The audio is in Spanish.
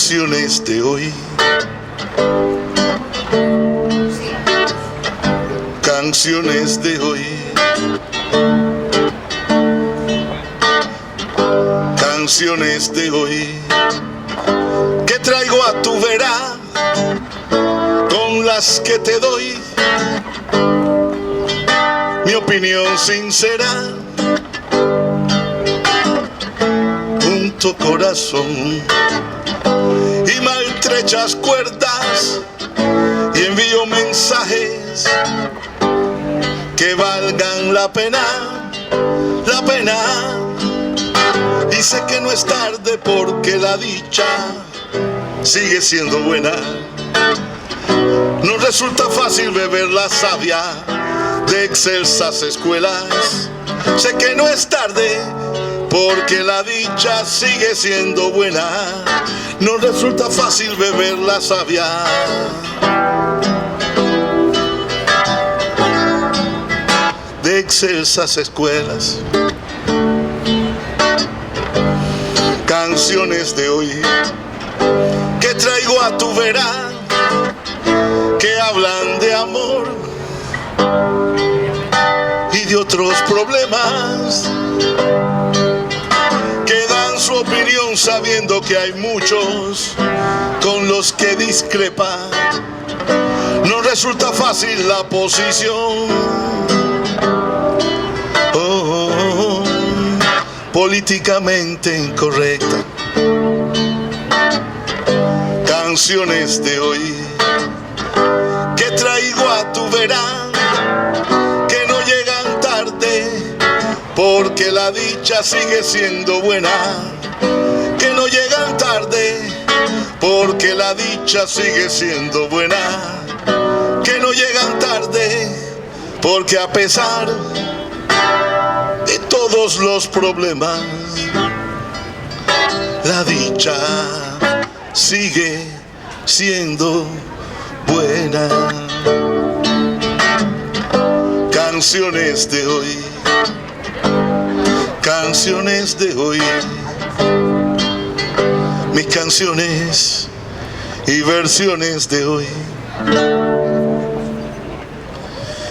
Canciones de hoy. Canciones de hoy. Canciones de hoy que traigo a tu vera, con las que te doy mi opinión sincera. Junto corazón y maltrechas cuerdas y envío mensajes que valgan la pena, la pena. Y sé que no es tarde porque la dicha sigue siendo buena. No resulta fácil beber la savia de excelsas escuelas. Sé que no es tarde porque la dicha sigue siendo buena. No resulta fácil beber la savia de excelsas escuelas. Canciones de hoy que traigo a tu vera, que hablan de amor y de otros problemas, que dan su opinión sabiendo que hay muchos con los que discrepa. No resulta fácil la posición políticamente incorrecta. Canciones de hoy que traigo a tu vera, que no llegan tarde porque la dicha sigue siendo buena. Que no llegan tarde porque la dicha sigue siendo buena. Que no llegan tarde porque a pesar de todos los problemas, la dicha sigue siendo buena. Canciones de hoy. Canciones de hoy. Mis canciones y versiones de hoy.